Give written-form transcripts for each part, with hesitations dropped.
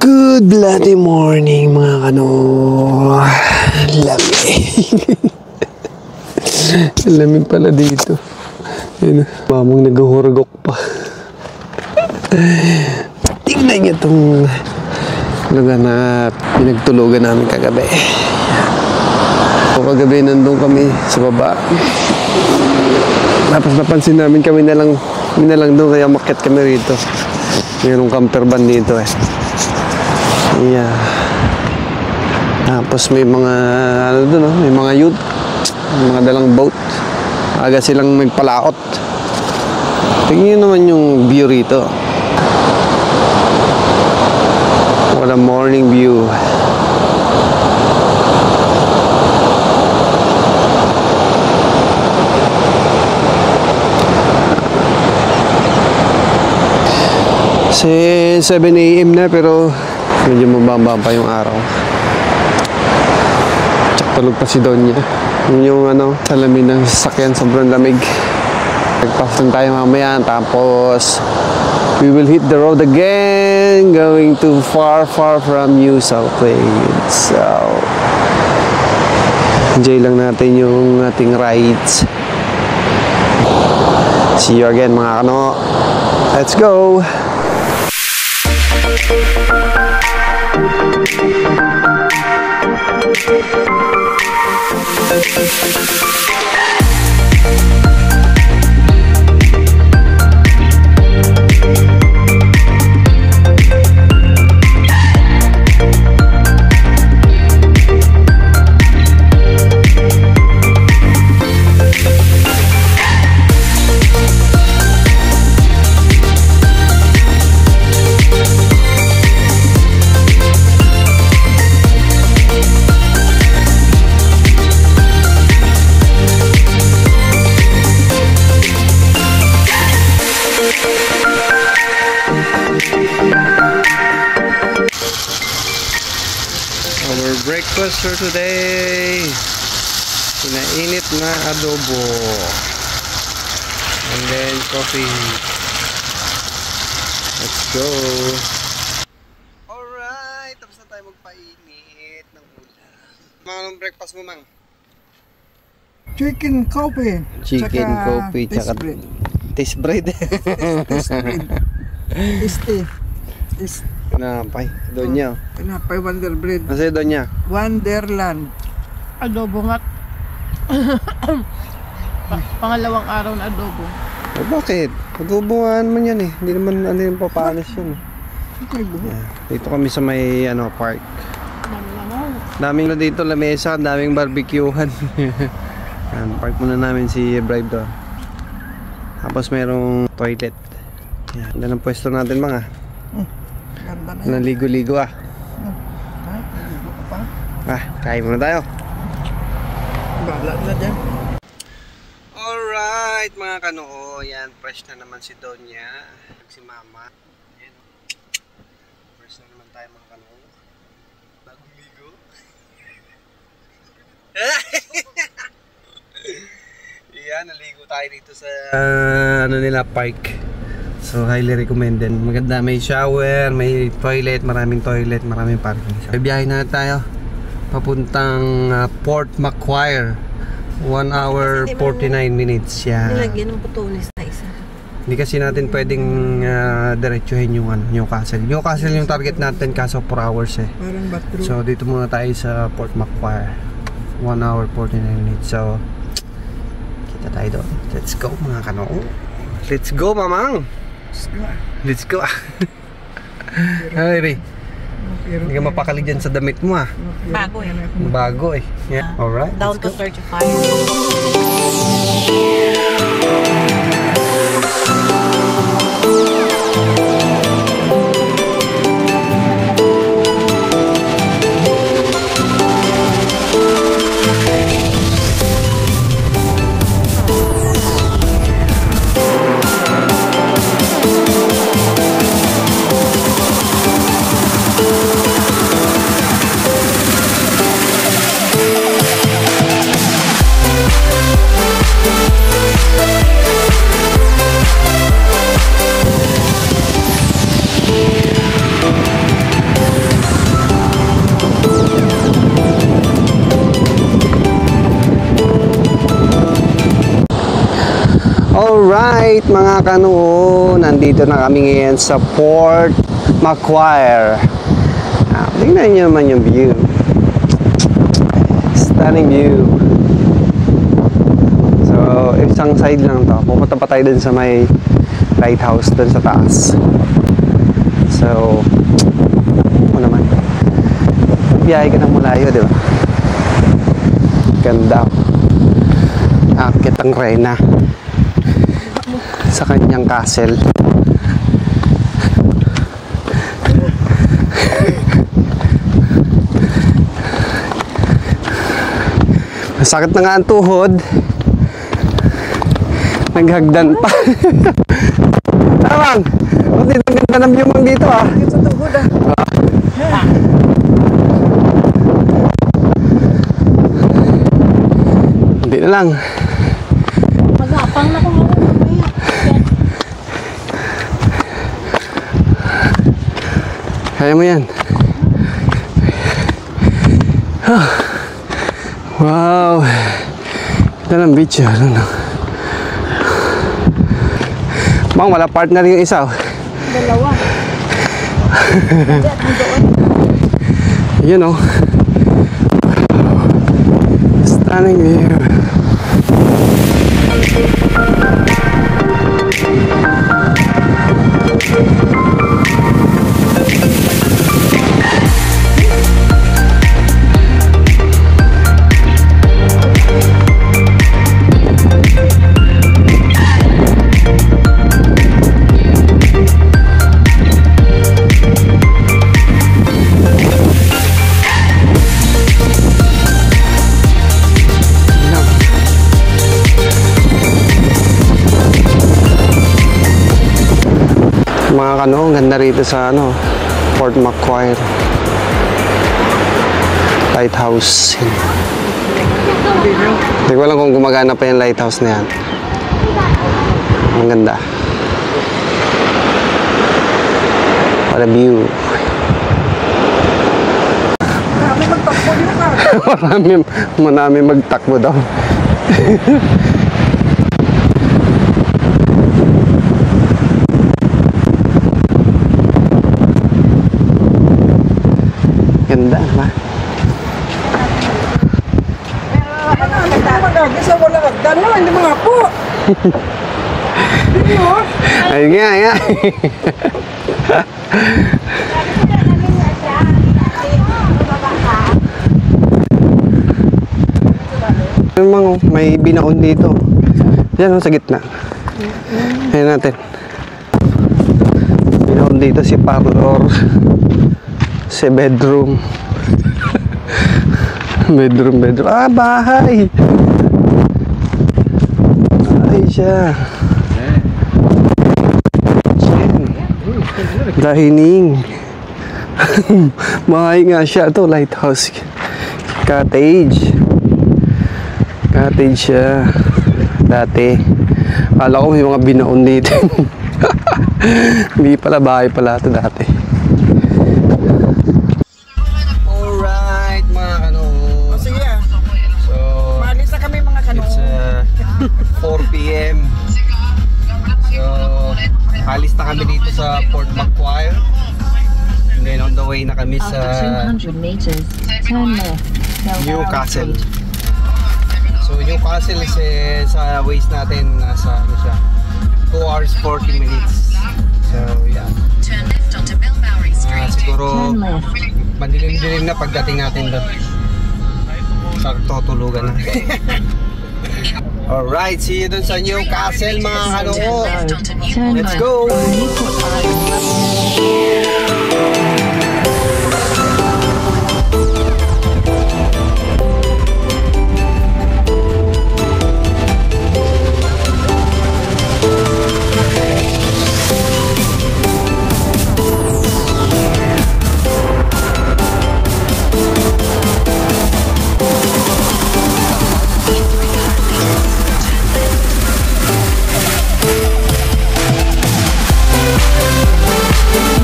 Good bloody morning mga kano. Lamig. Lamig pala dito. Ayun, mamang nag-uhurgok pa. Tingnan niyo itong lugar na pinagtulugan namin kagabi. Kagabi nandun kami sa baba. Tapos napansin namin kami na lang doon, kaya umakyat kami rito. Mayroong camper van dito eh. Yeah. Tapos may mga ano doon, oh, may mga youth, may mga dalang boat. Aga silang magpalaot. Tingnan naman yung view rito. What a morning view. Kasi 7 AM na pero medyo mababa pa yung araw. Tsak tulog pa si Donya. Yung ano, salamin ng sasakyan, sobrang lamig. Nagpasan tayo mamaya, tapos we will hit the road again, going to far from New South Wales. So enjoy lang natin yung ating rides. See you again mga kano. Let's go! Our breakfast for today, pinainit na adobo and then coffee. Let's go. Alright, tapos na tayo magpainit ng ulam. Anong breakfast mo, mang? Chicken coffee. Chicken coffee tsaka taste bread. Taste bread. Taste Pinapay, Donya. Pinapay Wonder Bread. Kasi Donya? Wonderland. Adobo nga. Pangalawang araw na adobo. Oh, bakit? Adobohan man yan eh. Hindi naman ano yung papanis yun. Okay, Yeah. Dito kami sa may ano, park. Daming na dito lamesa, daming barbecuehan. Yan, park muna namin si Bribe doon. Tapos merong toilet. Yan, yan ang pwesto natin mga. Naligo-ligo ah. Naligo ka pa? Kain muna tayo. Bala na dyan. Alright mga kanoo, yan, fresh na naman si Donya, si Mama. Yan, fresh na naman tayo mga kanoo. Bagong ligo. Yan, naligo tayo dito sa ano nila, park. So highly recommended. Maganda, may shower, may toilet, maraming parking. So biyahe na tayo papuntang Port Macquarie. 1 hour 49 minutes. Yeah. Nilagyan ng butones na isa. Hindi kasi natin pwedeng diretsuhin yung Newcastle. Newcastle yung target natin, kaso 4 hours eh. Parang bathroom. So dito muna tayo sa Port Macquarie. 1 hour 49 minutes. So kita tayo doon. Let's go mga kanoo. Let's go mamang. Let's go. Ay, Ray. Hindi ka mapakali dyan sa damit mo ah. Bago eh. Bago eh. Yeah. Alright. Down to 35. Alright mga kano, nandito na kami ngayon sa Port Macquarie. Tingnan nyo naman yung view. Stunning view. So, isang side lang to. Pupunta pa tayo dun sa may lighthouse dun sa taas. So, ano naman. Biyahe ka ng malayo, di ba? Ganda. Akit ang Reyna sa kanyang castle. Masakit na nga ang tuhod. Naghagdan pa. Tawang! Buti ang ganda ng view mong dito ah. Ito tuhod ah. Hindi na lang. Magapang na kung ako mamaya. Kaya mo yan. Wow. Ito lang beach ah. Ano? Bang, wala partner yung isa oh. Dalawa. Yun oh. Stunning view. Mga kano, ganda rito sa ano, Port Macquarie lighthouse. Hindi ko alam kung gumagana pa yung lighthouse na yan. Ang ganda. What a view. Marami magtakbo dito ka. Marami magtakbo daw. Ganda, ba? Magagi sa wala hagdan mo, hindi mga po. Hindi mo? Ayun nga, nga. Namang may binaon dito. Diyan sa gitna. Ayan natin. Binaon dito si parlor. Si bedroom. bedroom. Ah, bahay. Bahay siya. Dining. Bahay nga siya. Ito, lighthouse. Cottage. Cottage siya. Dati. Akala ko may mga binaon dito. Hindi pala, bahay pala ito dati. Alright, mga kano. Sige ah. So, Maalis na kami mga kano. it's 4 p.m. So, alis na kami dito sa Port Macquarie. And then on the way na kami sa After 200 meters, turn left. Newcastle. So, Newcastle is sa ways natin nasa ano siya, 2 hours 40 minutes. So, yeah. Turn left onto Bilbouri Street. Siguro Turn left. madilim-dilim na pagdating natin doon. Sa tutulugan na. Alright, see you dun sa Newcastle mga kalungo. Turn Let's left. go! Newport Island.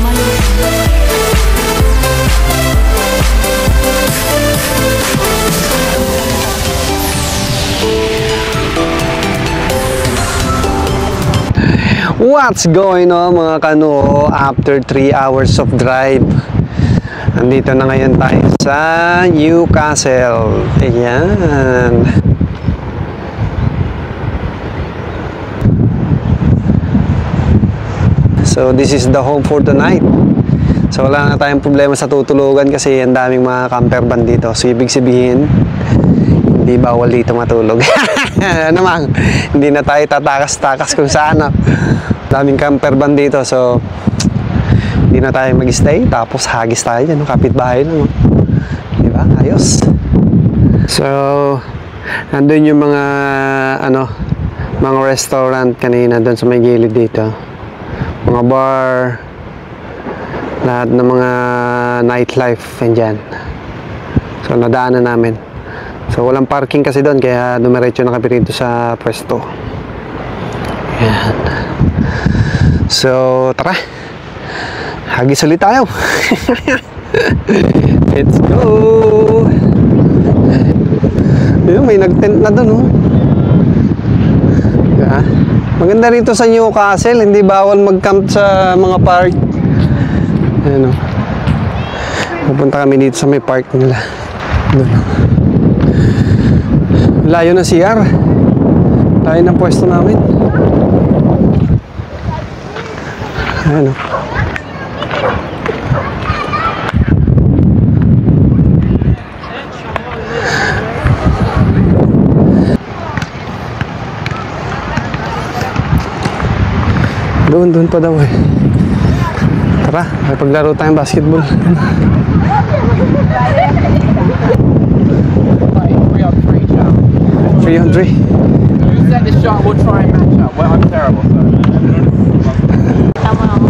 Money What's going on mga kano? After 3 hours of drive, nandito na ngayon tayo sa Newcastle. Ayan. So this is the home for the night. So wala na tayong problema sa tutulugan kasi ang daming mga camper van dito. So ibig sabihin, hindi bawal dito matulog. Ano mang, hindi na tayo tatakas-takas kung saan. Daming camper van dito, so hindi na tayo mag-stay. Tapos hagis tayo dyan, kapitbahay lang. Diba? Ayos. So, nandun yung mga mga restaurant kanina doon sa may gilid dito. Mga bar, lahat ng mga nightlife andyan. So, nadaanan namin. So, walang parking kasi doon, kaya dumiretso na kami rito sa pwesto. Ayan. So, tara. Hagis ulit tayo. Let's go. Ayun, may nag-tent na doon, oh. Yeah. Maganda rito sa Newcastle, hindi bawal mag-camp sa mga park. Ayan, oh. Pupunta kami dito sa may park nila. Doon, oh. Layo na CR. Layo na pwesto namin. Ayan, oh. Doon pa daw eh. Tara, may paglaro tayong basketball. 3 on 3 3 on 3. You set the shot, we'll try and match up. Well, I'm terrible, so. Tama ako.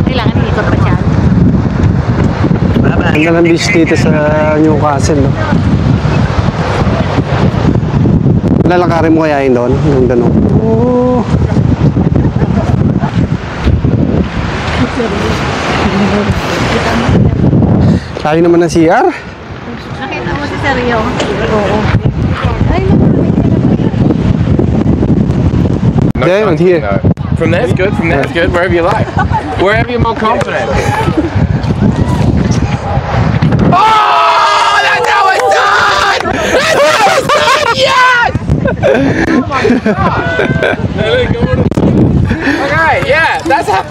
Kailangan ikot pa siya. Ganda ng beach dito sa Newcastle, no? Lalakarin mo kaya yun doon? Yung gano'n. Oh. Tayo naman ng CR? Nakita mo si Sergio? Oo. Ay, Yeah, here. No. From there's good, from there's good, wherever you like. Wherever you're more confident. Oh, that's how it's done! That's how it's done! Yes! Oh my God! Okay, yeah, that's how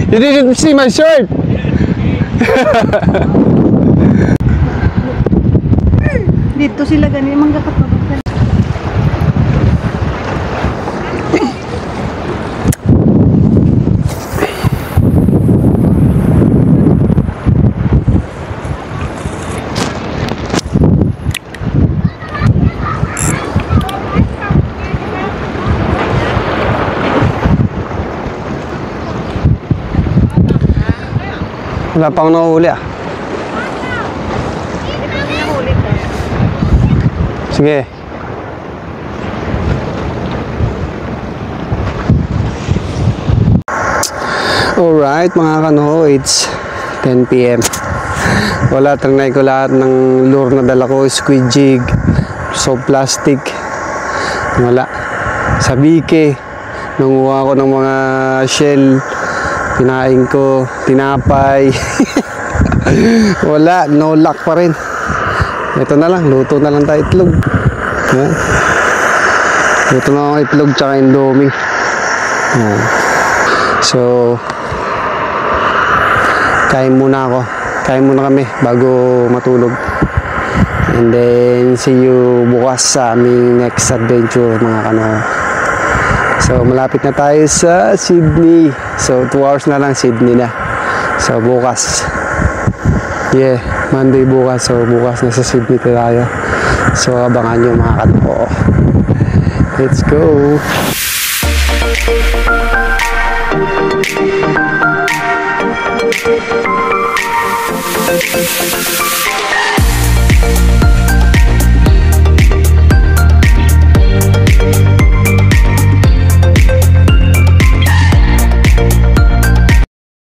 You didn't see my shirt. dito sila ganyan, manggakapagod. Wala pang nahuli, ah. Sige. Alright mga kano, it's 10 PM. Wala, trinay ko lahat ng lure na dala ko. Squid jig, soft plastic. Wala. Sa bike, nanguha ko ng mga shell. Pinain ko, tinapay. Wala, no luck pa rin. Ito na lang, luto na lang tayo itlog. Ayan. Luto na lang itlog tsaka indomie. Ayan. So, kain muna ako. Kain muna kami bago matulog. And then, see you bukas sa aming next adventure mga kano. So, malapit na tayo sa Sydney. So, 2 hours na lang Sydney na. So, bukas. Yeah, Monday bukas. So, bukas na sa Sydney tayo. So, abangan nyo mga kano. Let's go!